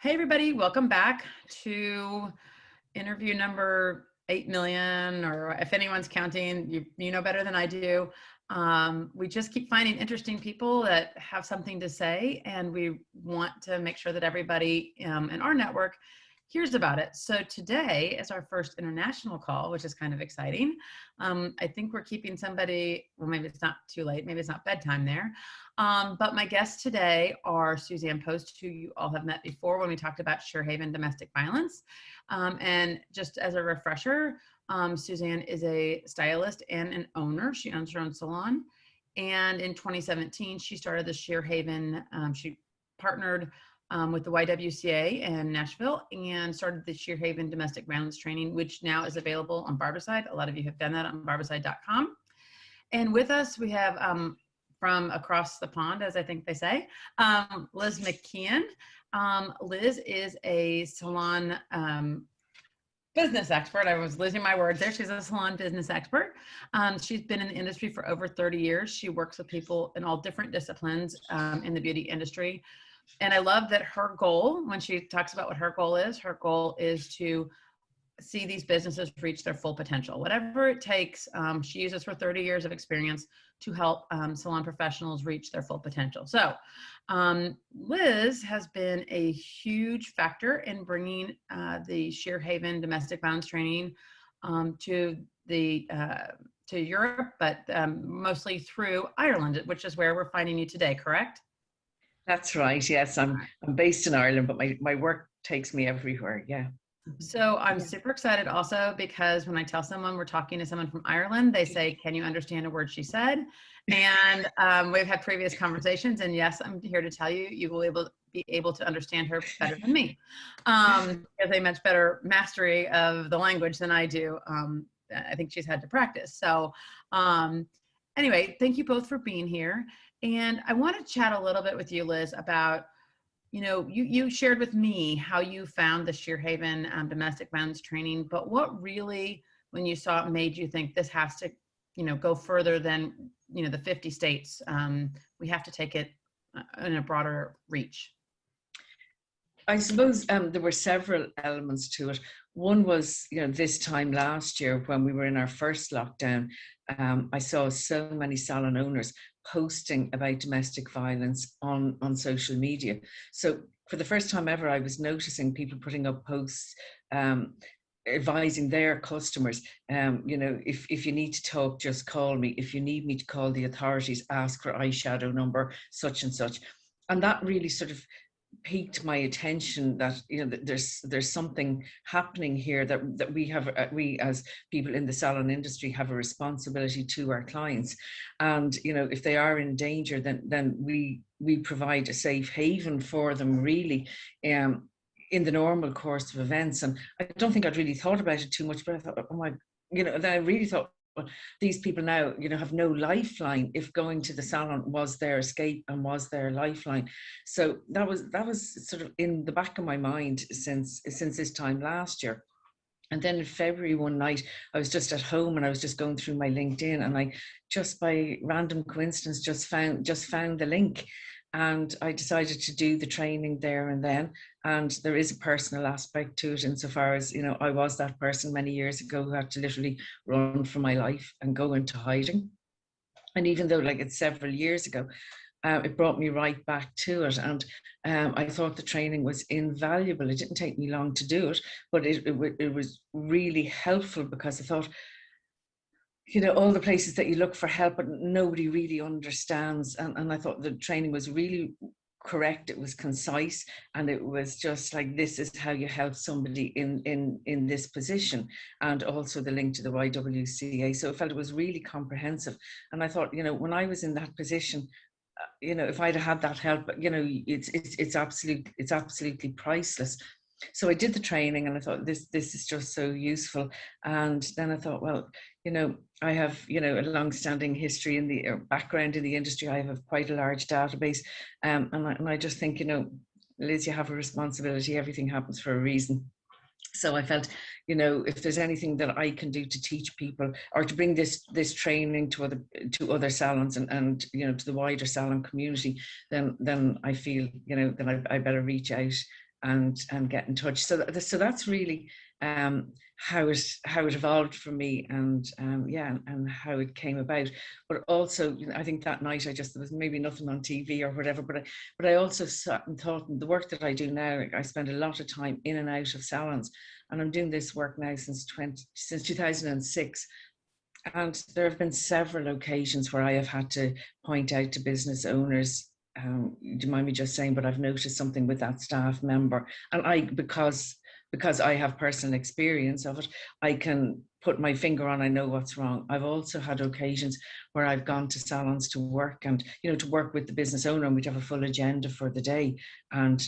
Hey everybody, welcome back to interview number 8 million, or if anyone's counting, you know better than I do. We just keep finding interesting people that have something to say, and we want to make sure that everybody in our network hears about it. So today is our first international call, which is kind of exciting. I think we're keeping somebody, well, maybe it's not too late, maybe it's not bedtime there. But my guests today are Suzanne Post, who you all have met before when we talked about Shear domestic violence. And just as a refresher, Suzanne is a stylist and an owner. She owns her own salon. And in 2017, she started the Shear. She partnered with the YWCA in Nashville and started the Shear domestic violence training, which now is available on Barbicide. A lot of you have done that on barbicide.com. And with us, we have from across the pond, as I think they say, Liz McKeon. Liz is a salon business expert. I was losing my words there. She's a salon business expert. She's been in the industry for over 30 years. She works with people in all different disciplines in the beauty industry. And I love that her goal, when she talks about what her goal is to see these businesses reach their full potential, whatever it takes. She uses her 30 years of experience to help salon professionals reach their full potential. So Liz has been a huge factor in bringing the Shear domestic violence training to Europe, but mostly through Ireland, which is where we're finding you today, correct? That's right. Yes, I'm based in Ireland, but my work takes me everywhere. Yeah. So I'm super excited also because when I tell someone we're talking to someone from Ireland, they say, "Can you understand a word she said?" And we've had previous conversations, and yes, I'm here to tell you, you will be able to understand her better than me, because a much better mastery of the language than I do. I think she's had to practice. So anyway, thank you both for being here. And I want to chat a little bit with you, Liz, about, you shared with me how you found the Shear domestic violence training, but what really, when you saw it, made you think this has to, go further than, the 50 states? We have to take it in a broader reach. I suppose there were several elements to it. One was, this time last year when we were in our first lockdown, I saw so many salon owners posting about domestic violence on social media. So for the first time ever, I was noticing people putting up posts advising their customers, if you need to talk, just call me. If you need me to call the authorities, ask for eyeshadow number, such and such. And that really sort of piqued my attention that that there's something happening here, that we as people in the salon industry have a responsibility to our clients, and if they are in danger, then we provide a safe haven for them, really, in the normal course of events. And I don't think I'd really thought about it too much, but I thought, oh my, then I really thought, well, these people now, have no lifeline if going to the salon was their escape and was their lifeline. So that was sort of in the back of my mind since this time last year. And then in February one night, I was just at home and I was just going through my LinkedIn, and I just by random coincidence just found the link. And I decided to do the training there and then. And there is a personal aspect to it, insofar as, I was that person many years ago who had to literally run for my life and go into hiding. And even though it's several years ago, it brought me right back to it. And I thought the training was invaluable. It didn't take me long to do it, but it was really helpful, because I thought, all the places that you look for help, but nobody really understands. And I thought the training was really correct. It was concise, and it was just like, this is how you help somebody in this position, and also the link to the YWCA. So I felt it was really comprehensive. And I thought, when I was in that position, if I'd had that help, it's absolutely priceless. So I did the training, and I thought, this is just so useful. And then I thought, well, I have, a long-standing history in the background in the industry. I have quite a large database. And I just think, Liz, you have a responsibility. Everything happens for a reason. So I felt, if there's anything that I can do to teach people, or to bring this training to other salons and to the wider salon community, then I feel, then I better reach out and get in touch. So that's really how it evolved for me, and and how it came about. But also, I think that night there was maybe nothing on TV or whatever, but I also sat and thought, the work that I do now, I spend a lot of time in and out of salons, and I'm doing this work now since 2006. And there have been several occasions where I have had to point out to business owners, do you mind me just saying, but I've noticed something with that staff member. And because I have personal experience of it, I can put my finger on, I know what's wrong. I've also had occasions where I've gone to salons to work, and, to work with the business owner, and we'd have a full agenda for the day. And,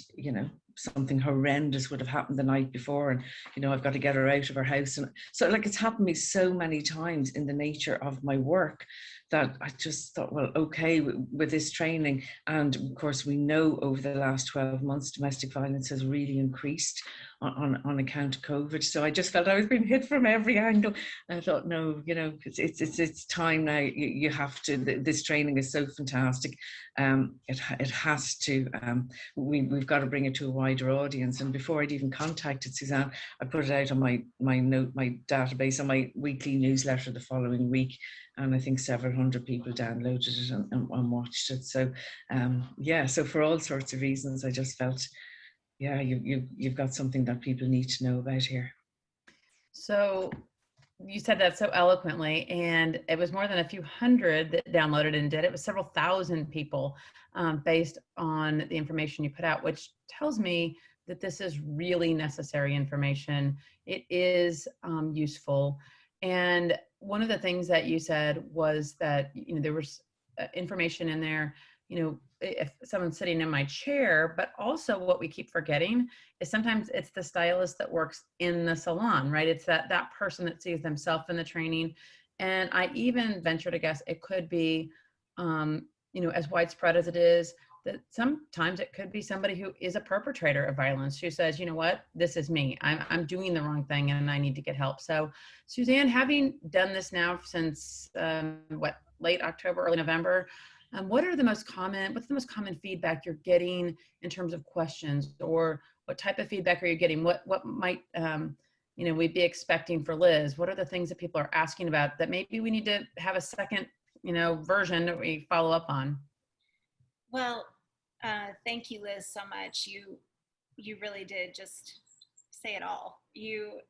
something horrendous would have happened the night before, and I've got to get her out of her house. And so, like, it's happened to me so many times in the nature of my work that I just thought, well, okay, with this training, and of course we know over the last 12 months domestic violence has really increased on account of COVID. So I just felt I was being hit from every angle. And I thought, no, it's time now. You have to. This training is so fantastic. It has to. We've got to bring it to a wider audience. And before I'd even contacted Suzanne, I put it out on my database, on my weekly newsletter the following week, and I think several hundred people downloaded it and watched it. So so for all sorts of reasons, I just felt, you've got something that people need to know about here. So you said that so eloquently, and it was more than a few hundred that downloaded and did. It was several thousand people, based on the information you put out, which tells me that this is really necessary information. It is useful. And one of the things that you said was that, there was information in there, if someone's sitting in my chair, but also what we keep forgetting is sometimes it's the stylist that works in the salon, right? It's that person that sees themselves in the training. And I even venture to guess it could be, as widespread as it is, that sometimes it could be somebody who is a perpetrator of violence who says, you know what, this is me. I'm doing the wrong thing and I need to get help. So Suzanne, having done this now since late October, early November, what's the most common feedback you're getting in terms of questions, or what type of feedback are you getting? What might, we be expecting for Liz? What are the things that people are asking about that maybe we need to have a second, version that we follow up on? Well, thank you, Liz, so much. You really did just say it all. You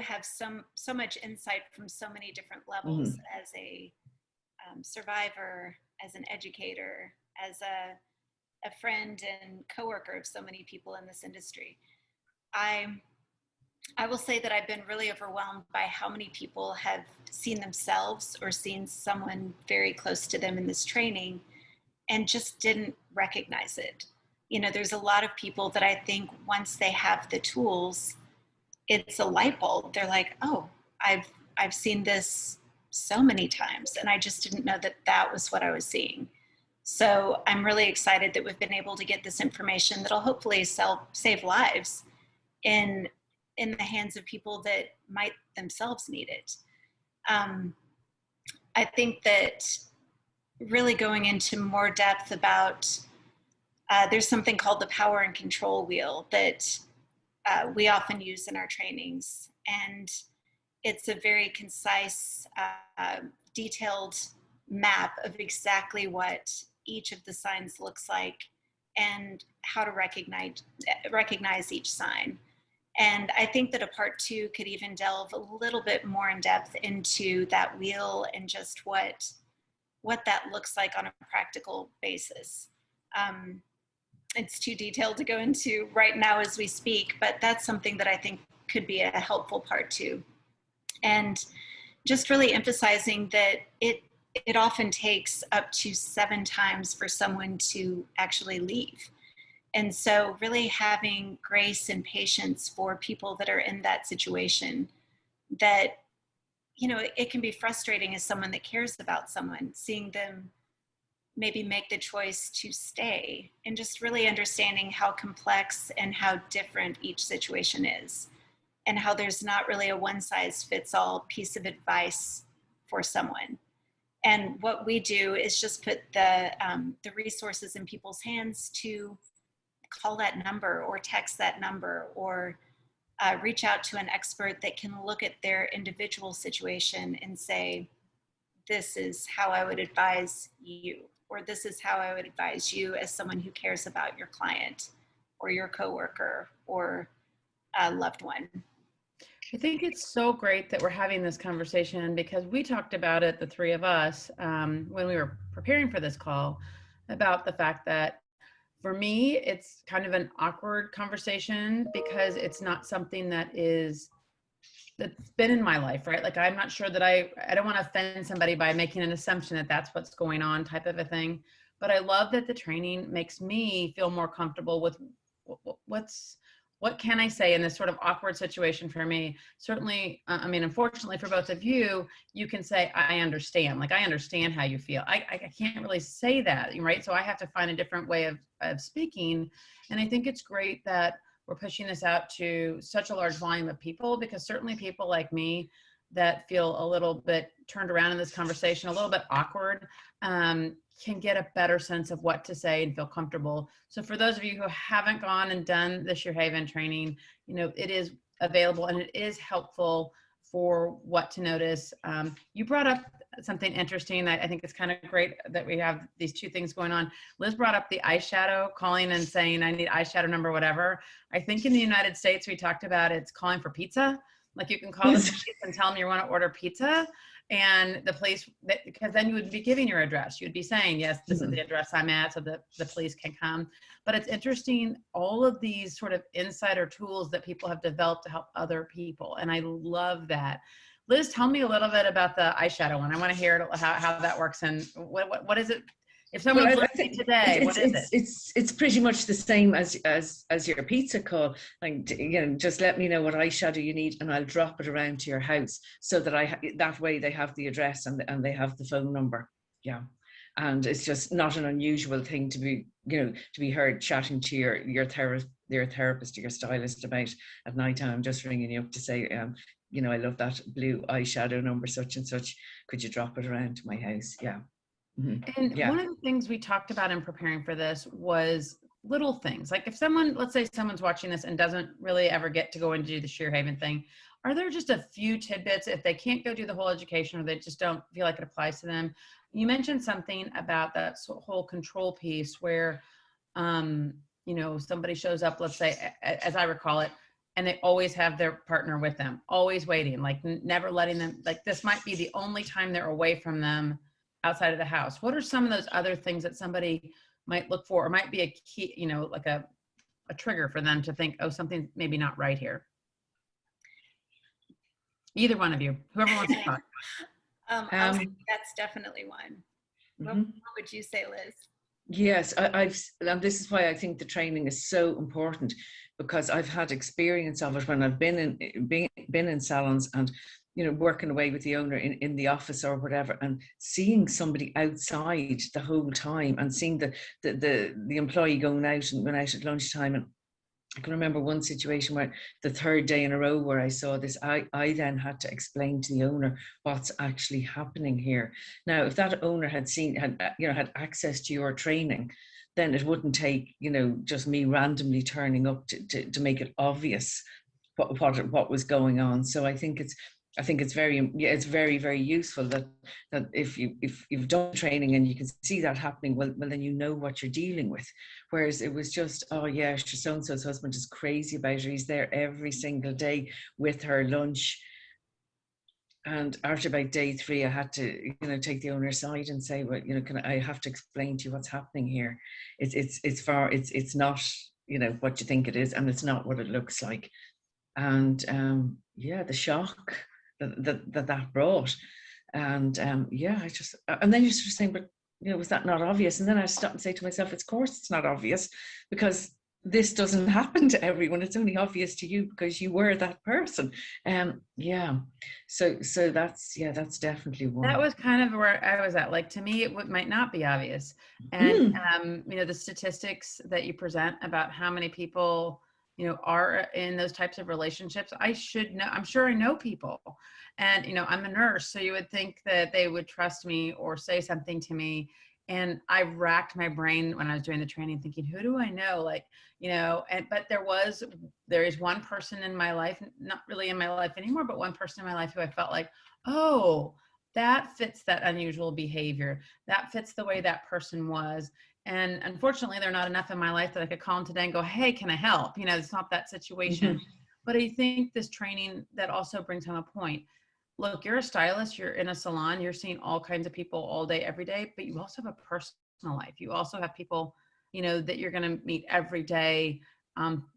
have so much insight from so many different levels, as a survivor, as an educator, as a friend and coworker of so many people in this industry. I will say that I've been really overwhelmed by how many people have seen themselves or seen someone very close to them in this training and just didn't recognize it. There's a lot of people that I think once they have the tools, it's a light bulb. They're like, oh, I've seen this so many times, and I just didn't know that was what I was seeing. So I'm really excited that we've been able to get this information that'll hopefully save lives in the hands of people that might themselves need it. I think that really going into more depth about, there's something called the power and control wheel that we often use in our trainings. And it's a very concise, detailed map of exactly what each of the signs looks like and how to recognize each sign. And I think that a part 2 could even delve a little bit more in depth into that wheel and just what that looks like on a practical basis. It's too detailed to go into right now as we speak, but that's something that I think could be a helpful part 2. And just really emphasizing that it often takes up to 7 times for someone to actually leave. And so really having grace and patience for people that are in that situation, that, it can be frustrating as someone that cares about someone, seeing them maybe make the choice to stay, and just really understanding how complex and how different each situation is, and how there's not really a one-size-fits-all piece of advice for someone. And what we do is just put the resources in people's hands to call that number or text that number, or reach out to an expert that can look at their individual situation and say, this is how I would advise you, or this is how I would advise you as someone who cares about your client or your coworker or a loved one. I think it's so great that we're having this conversation, because we talked about it, the three of us, when we were preparing for this call, about the fact that for me, it's kind of an awkward conversation because it's not something that's been in my life, right? Like, I'm not sure that I don't want to offend somebody by making an assumption that that's what's going on, type of a thing. But I love that the training makes me feel more comfortable with what can I say in this sort of awkward situation for me. Certainly, I mean, unfortunately for both of you, you can say, I understand. Like, I understand how you feel. I can't really say that, right? So I have to find a different way of speaking. And I think it's great that we're pushing this out to such a large volume of people, because certainly people like me that feel a little bit turned around in this conversation, a little bit awkward, can get a better sense of what to say and feel comfortable. So for those of you who haven't gone and done the Shear Haven training, it is available and it is helpful for what to notice. You brought up something interesting. I think it's kind of great that we have these two things going on. Liz brought up the eyeshadow, calling and saying, I need eyeshadow number, whatever. I think in the United States, we talked about it's calling for pizza. Like, you can call the police and tell them you want to order pizza, and the police, because then you would be giving your address. You'd be saying, yes, this is the address I'm at, so the police can come. But it's interesting, all of these sort of insider tools that people have developed to help other people. And I love that. Liz, tell me a little bit about the eyeshadow one. I want to hear how that works, and what is it? If someone's listening today, what is it? It's pretty much the same as your pizza call. Like, just let me know what eyeshadow you need, and I'll drop it around to your house, so that that way they have the address and they have the phone number. Yeah, and it's just not an unusual thing to be heard chatting to your therapist or your stylist about at night time. I'm just ringing you up to say, I love that blue eyeshadow number, such and such. Could you drop it around to my house? Yeah. Mm-hmm. And one of the things we talked about in preparing for this was little things. Like, if let's say someone's watching this and doesn't really ever get to go and do the Shear Haven thing, are there just a few tidbits if they can't go do the whole education, or they just don't feel like it applies to them? You mentioned something about that whole control piece where, somebody shows up, let's say, as I recall it, and they always have their partner with them, always waiting, like never letting them, like, this might be the only time they're away from them outside of the house. What are some of those other things that somebody might look for, or might be a key, like a trigger for them to think, oh, something's maybe not right here? Either one of you, whoever wants to talk. That's definitely one. What would you say, Liz? Yes, and this is why I think the training is so important, because I've had experience of it when I've been in salons and working away with the owner in the office or whatever, and seeing somebody outside the whole time, and seeing the employee going out at lunchtime. And I can remember one situation where the third day in a row where I saw this, I then had to explain to the owner what's actually happening here. Now, if that owner had access to your training, then it wouldn't take, just me randomly turning up to make it obvious what was going on. So I think it's very, very useful that if you've done training and you can see that happening, well then you know what you're dealing with. Whereas it was just, oh yeah, so-and-so's husband is crazy about her. He's there every single day with her lunch. And after about day 3, I had to, take the owner aside and say, well, I have to explain to you what's happening here. It's not, what you think it is, and it's not what it looks like. And the shock that brought, and and then you're sort of saying, but was that not obvious? And then I stop and say to myself, of course it's not obvious, because this doesn't happen to everyone. It's only obvious to you because you were that person. So that's definitely one. That was kind of where I was at. Like, to me, it might not be obvious. And the statistics that you present about how many people are in those types of relationships, I should know. I'm sure I know people, and I'm a nurse, so you would think that they would trust me or say something to me. And I racked my brain when I was doing the training thinking, who do I know? Like, but there is one person in my life, not really in my life anymore, but one person in my life who I felt like, oh, that fits that unusual behavior. That fits the way that person was. And unfortunately, there are not enough in my life that I could call them today and go, hey, can I help? It's not that situation. But I think this training that also brings home a point. Look, you're a stylist, you're in a salon, you're seeing all kinds of people all day, every day, but you also have a personal life. You also have people, that you're going to meet every day,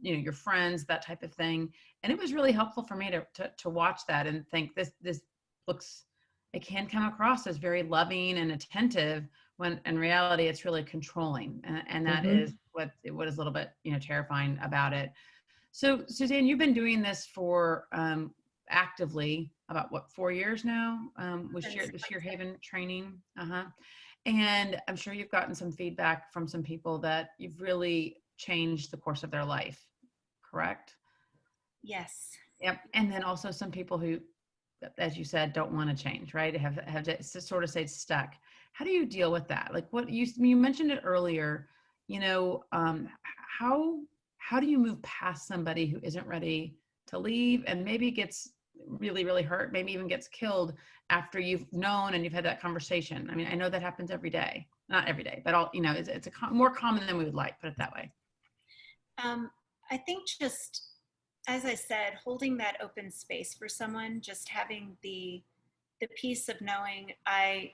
your friends, that type of thing. And it was really helpful for me to watch that and think this looks, it can come across as very loving and attentive when in reality it's really controlling. And that is what is a little bit, terrifying about it. So Suzanne, you've been doing this for actively about 4 years now with the Shear Haven training. And I'm sure you've gotten some feedback from some people that you've really changed the course of their life, correct? Yes. Yep. And then also some people who, as you said, don't want to change, right? Have to sort of stay stuck. How do you deal with that? Like what you mentioned it earlier, how do you move past somebody who isn't ready to leave and maybe gets really, really hurt, maybe even gets killed after you've known and you've had that conversation? I mean, I know that happens every day, not every day, but it's more common than we would like, put it that way. I think just, as I said, holding that open space for someone, just having the piece of knowing I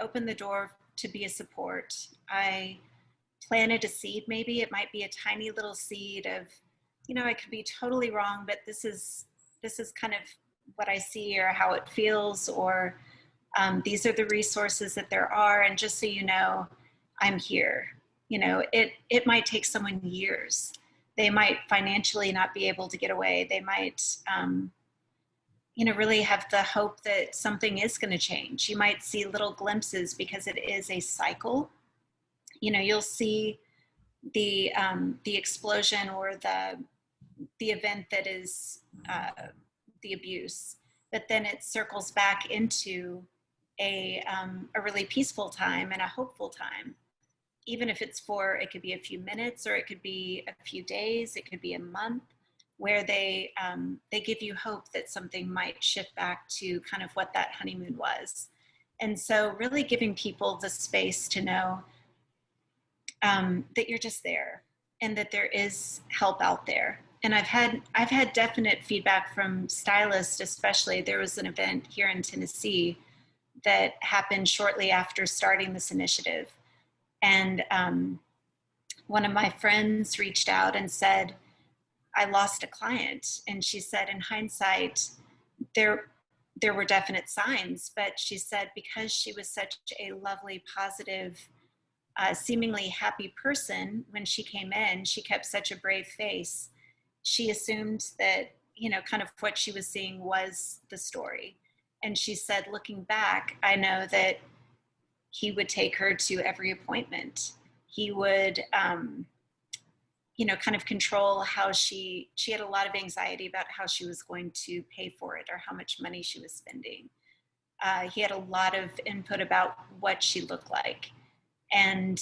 open the door to be a support. I planted a seed. Maybe it might be a tiny little seed of, I could be totally wrong, but this is kind of what I see or how it feels, or these are the resources that there are. And just so you know, I'm here. It might take someone years. They might financially not be able to get away. They might, really have the hope that something is going to change. You might see little glimpses because it is a cycle. You'll see the explosion or the event that is the abuse, but then it circles back into a really peaceful time and a hopeful time. Even if it could be a few minutes, or it could be a few days, it could be a month, where they give you hope that something might shift back to kind of what that honeymoon was. And so really giving people the space to know that you're just there and that there is help out there. And I've had definite feedback from stylists, especially. There was an event here in Tennessee that happened shortly after starting this initiative. And one of my friends reached out and said, I lost a client. And she said, in hindsight, there were definite signs, but she said, because she was such a lovely, positive, seemingly happy person when she came in, she kept such a brave face. She assumed that, kind of what she was seeing was the story. And she said, looking back, I know that he would take her to every appointment. He would, kind of control how she had a lot of anxiety about how she was going to pay for it or how much money she was spending. He had a lot of input about what she looked like. And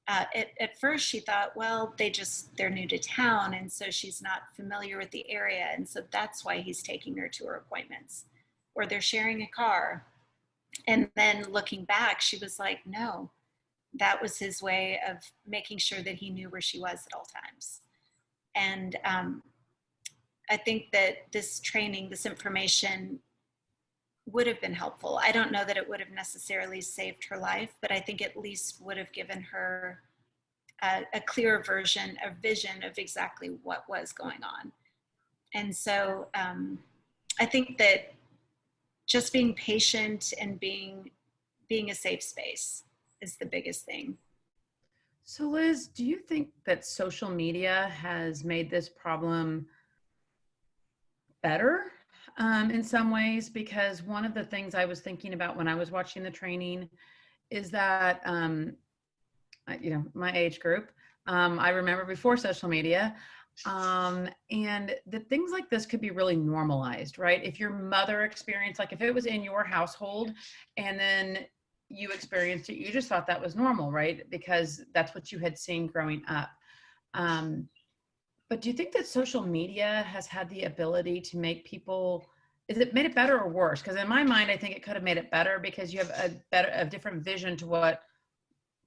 at first she thought, well, they're new to town. And so she's not familiar with the area. And so that's why he's taking her to her appointments, or they're sharing a car. And then looking back, she was like, no, that was his way of making sure that he knew where she was at all times. And I think that this training, this information would have been helpful. I don't know that it would have necessarily saved her life, but I think at least would have given her a clearer vision of exactly what was going on. And so I think that just being patient and being a safe space is the biggest thing. So Liz, do you think that social media has made this problem better in some ways? Because one of the things I was thinking about when I was watching the training is that, my age group, I remember before social media, and that things like this could be really normalized, right? If your mother experienced, like if it was in your household and then you experienced it, you just thought that was normal, right? Because that's what you had seen growing up. But do you think that social media has had the ability to make people, is it made it better or worse? Because in my mind, I think it could have made it better because you have a different vision to what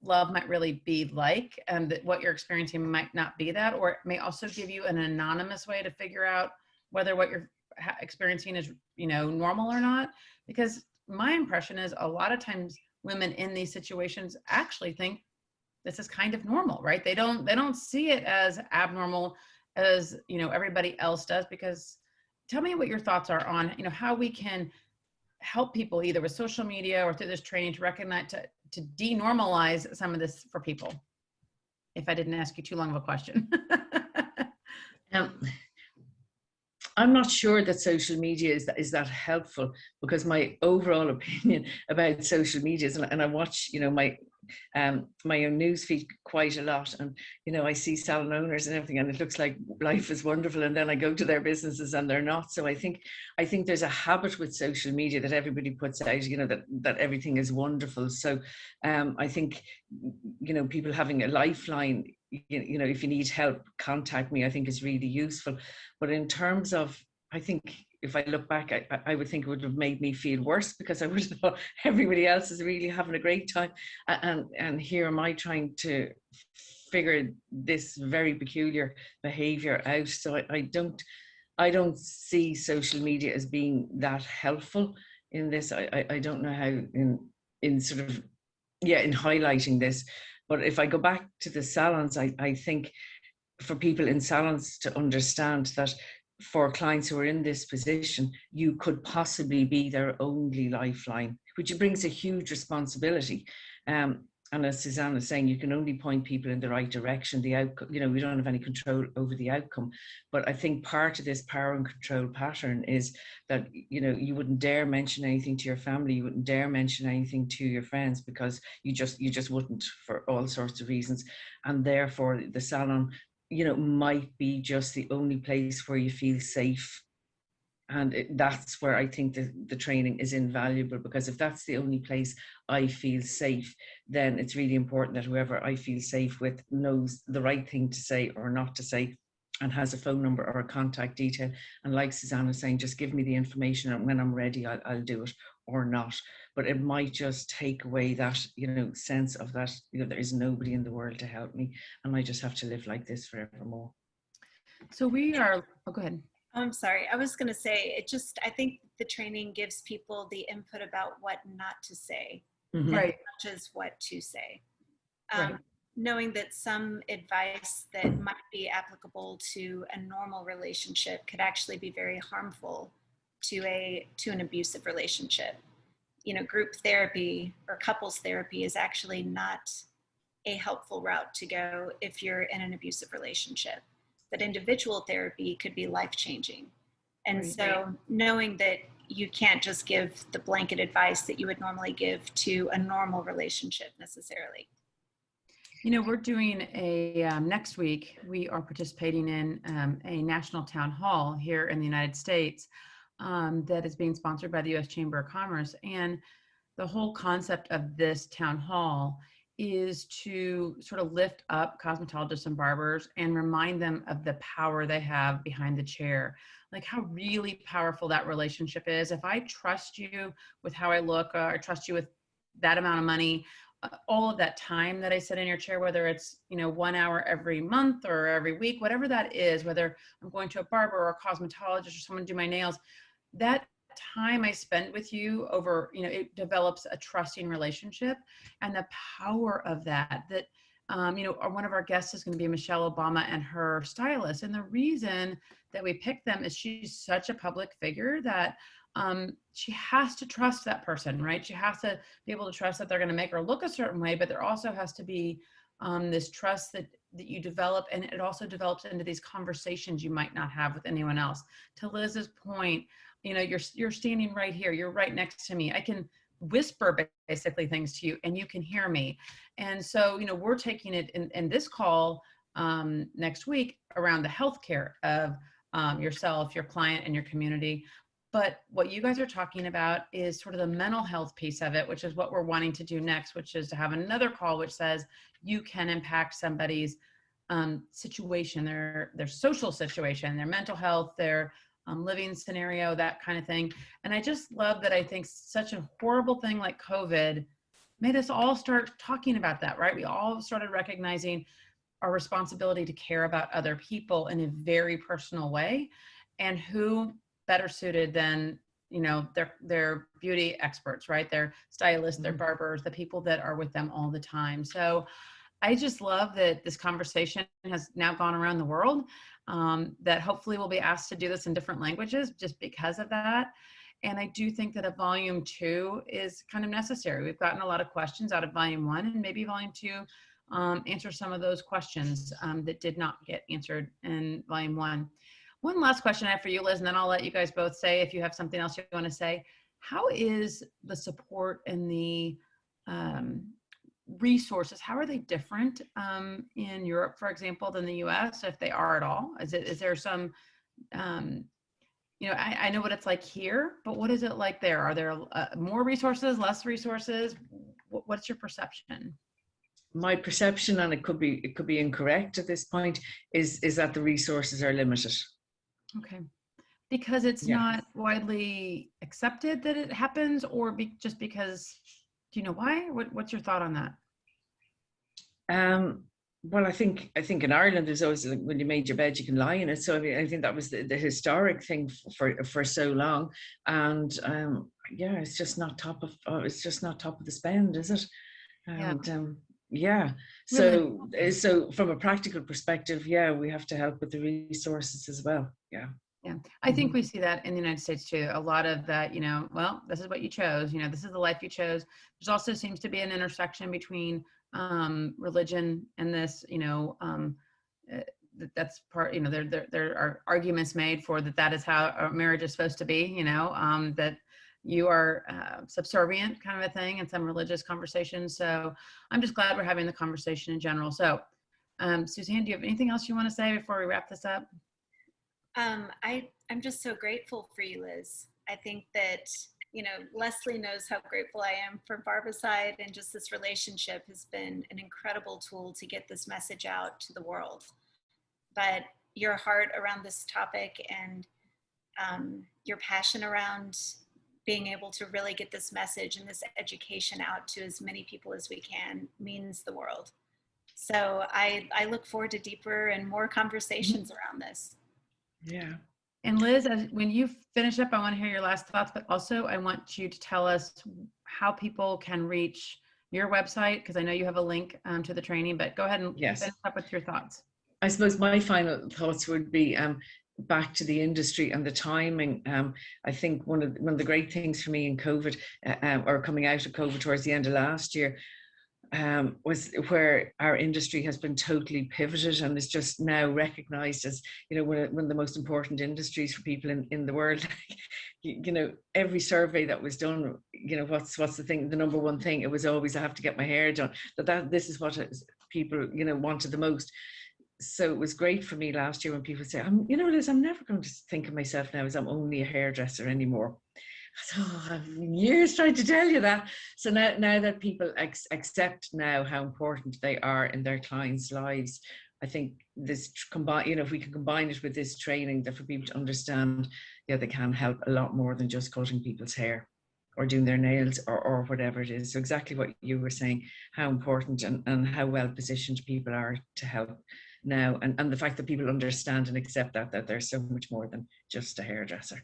love might really be like, and that what you're experiencing might not be that, or it may also give you an anonymous way to figure out whether what you're experiencing is, normal or not. Because my impression is a lot of times women in these situations actually think this is kind of normal, right? They don't see it as abnormal as, everybody else does. Because tell me what your thoughts are on, how we can help people either with social media or through this training to recognize, to denormalize some of this for people. If I didn't ask you too long of a question. I'm not sure that social media is that helpful, because my overall opinion about social media is, and I watch, my own news feed quite a lot, and I see salon owners and everything, and it looks like life is wonderful, and then I go to their businesses and they're not. So I think there's a habit with social media that everybody puts out, that everything is wonderful. So I think people having a lifeline, if you need help, contact me, I think is really useful. But in terms of, I think if I look back, I would think it would have made me feel worse, because I would have thought everybody else is really having a great time. And here am I trying to figure this very peculiar behavior out. So I don't see social media as being that helpful in this. I don't know how in sort of, in highlighting this. But if I go back to the salons, I think for people in salons to understand that for clients who are in this position, you could possibly be their only lifeline, which brings a huge responsibility. And as Suzanne is saying, you can only point people in the right direction. The outcome, we don't have any control over the outcome. But I think part of this power and control pattern is that, you wouldn't dare mention anything to your family. You wouldn't dare mention anything to your friends, because you just wouldn't, for all sorts of reasons. And therefore the salon, might be just the only place where you feel safe. And that's where I think the training is invaluable, because if that's the only place I feel safe, then it's really important that whoever I feel safe with knows the right thing to say or not to say, and has a phone number or a contact detail. And like Suzanne is saying, just give me the information, and when I'm ready, I'll do it or not. But it might just take away that, sense of that, there is nobody in the world to help me, and I just have to live like this forevermore. So we are, go ahead. I'm sorry. I was going to say, I think the training gives people the input about what not to say, right, as much as what to say. Right. Knowing that some advice that might be applicable to a normal relationship could actually be very harmful to an abusive relationship. Group therapy or couples therapy is actually not a helpful route to go if you're in an abusive relationship. But individual therapy could be life-changing. And so knowing that you can't just give the blanket advice that you would normally give to a normal relationship necessarily. We're doing next week, we are participating in a national town hall here in the United States that is being sponsored by the U.S. Chamber of Commerce. And the whole concept of this town hall is to sort of lift up cosmetologists and barbers and remind them of the power they have behind the chair, like how really powerful that relationship is. If I trust you with how I look, I trust you with that amount of money, all of that time that I sit in your chair, whether it's, 1 hour every month or every week, whatever that is, whether I'm going to a barber or a cosmetologist or someone to do my nails, that time I spent with you over, it develops a trusting relationship. And the power of that, one of our guests is going to be Michelle Obama and her stylist. And the reason that we picked them is she's such a public figure that she has to trust that person, right? She has to be able to trust that they're going to make her look a certain way, but there also has to be this trust that you develop, and it also develops into these conversations you might not have with anyone else. To Liz's point, you're standing right here, you're right next to me. I can whisper basically things to you and you can hear me. And so, we're taking it in this call next week around the healthcare of yourself, your client, and your community. But what you guys are talking about is sort of the mental health piece of it, which is what we're wanting to do next, which is to have another call which says you can impact somebody's situation, their social situation, their mental health, their living scenario, that kind of thing. And I just love that. I think such a horrible thing like COVID made us all start talking about that, right? We all started recognizing our responsibility to care about other people in a very personal way. And who better suited than, you know, their beauty experts, right? Their stylists, their barbers, the people that are with them all the time. So I just love that this conversation has now gone around the world, that hopefully we'll be asked to do this in different languages just because of that. And I do think that a volume 2 is kind of necessary. We've gotten a lot of questions out of volume 1, and maybe volume 2 answer some of those questions that did not get answered in volume 1. One last question I have for you, Liz, and then I'll let you guys both say if you have something else you want to say. How is the support and the resources, how are they different in Europe, for example, than the US, if they are at all? Is there some, you know, I know what it's like here, but what is it like there? Are there more resources, less resources? What's your perception? My perception, and it could be incorrect at this point, is that the resources are limited. Okay. Because it's not widely accepted that it happens, or just because, do you know why? What's your thought on that? Well, I think in Ireland there's always, when you made your bed, you can lie in it. So I mean, I think that was the historic thing for so long, and it's just not top of the spend, is it? And so from a practical perspective, we have to help with the resources as well. Yeah, I think we see that in the United States too. A lot of that, you know, well, this is what you chose, you know, this is the life you chose. There's also seems to be an intersection between religion and this, you know, that's part, you know, there are arguments made for that is how a marriage is supposed to be, you know, that you are subservient kind of a thing in some religious conversations. So I'm just glad we're having the conversation in general. So Suzanne, do you have anything else you want to say before we wrap this up? I'm just so grateful for you, Liz. I think that, you know, Leslie knows how grateful I am for Barbicide, and just this relationship has been an incredible tool to get this message out to the world. But your heart around this topic and your passion around being able to really get this message and this education out to as many people as we can means the world. So I look forward to deeper and more conversations around this. Yeah. And Liz, when you finish up, I want to hear your last thoughts, but also I want you to tell us how people can reach your website, because I know you have a link to the training, but go ahead and finish up with your thoughts. I suppose my final thoughts would be back to the industry and the timing. I think one of the great things for me in COVID, or coming out of COVID towards the end of last year, was where our industry has been totally pivoted and is just now recognized as, you know, one of the most important industries for people in the world. You know, every survey that was done, you know, what's the thing, the number one thing, it was always, I have to get my hair done. This is what people, you know, wanted the most. So it was great for me last year when people say, you know, Liz, I'm never going to think of myself now as I'm only a hairdresser anymore. So I've years trying to tell you that. So now that people accept now how important they are in their clients' lives, I think this you know, if we can combine it with this training, that for people to understand, yeah, they can help a lot more than just cutting people's hair or doing their nails or whatever it is. So exactly what you were saying, how important and how well positioned people are to help now, and the fact that people understand and accept that they're so much more than just a hairdresser.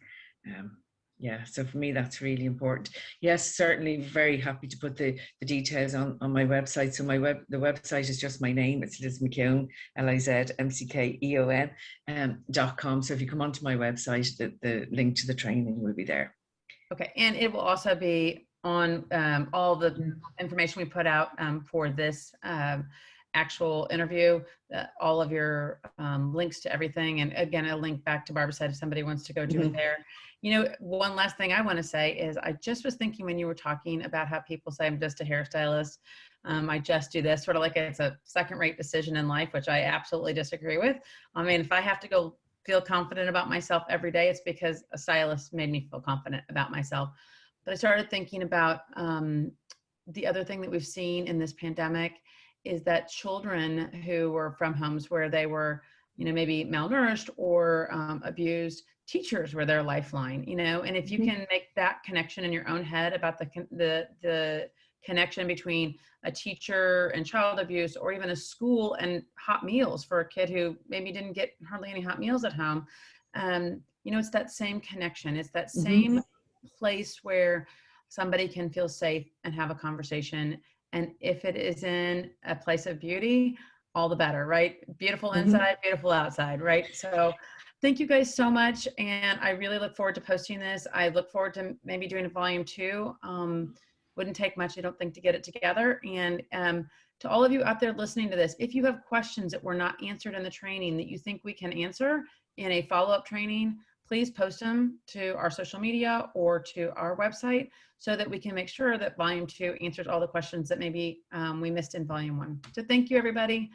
So for me, that's really important. Yes, certainly very happy to put the details on my website. So the website is just my name. It's Liz McKeon, LIZMCKEON.com. So if you come onto my website, the link to the training will be there. Okay, and it will also be on all the information we put out for this actual interview, all of your links to everything. And again, a link back to Barbicide if somebody wants to go do it there. You know, one last thing I want to say is I just was thinking when you were talking about how people say I'm just a hairstylist, I just do this, sort of like it's a second-rate decision in life, which I absolutely disagree with. I mean, if I have to go feel confident about myself every day, it's because a stylist made me feel confident about myself. But I started thinking about the other thing that we've seen in this pandemic is that children who were from homes where they were, maybe malnourished or abused, teachers were their lifeline, and if you can make that connection in your own head about the connection between a teacher and child abuse, or even a school and hot meals for a kid who maybe didn't get hardly any hot meals at home, it's that same connection. It's that same place where somebody can feel safe and have a conversation. And if it is in a place of beauty, all the better, right? Beautiful inside, beautiful outside, right? So thank you guys so much. And I really look forward to posting this. I look forward to maybe doing a volume 2. Wouldn't take much, I don't think, to get it together. And to all of you out there listening to this, if you have questions that were not answered in the training that you think we can answer in a follow-up training, please post them to our social media or to our website so that we can make sure that volume 2 answers all the questions that maybe we missed in volume 1. So thank you, everybody.